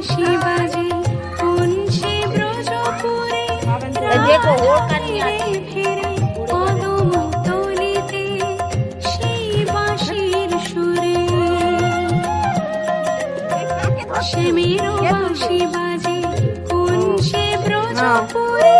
বাঁশি বাজে কোন সে ব্রজপুরে देखो वो ফিরে ফিরে কদম তলিতে সেই বাঁশির সুরে শ্যামের বাঁশি বাজে কোন সে ব্রজপুরে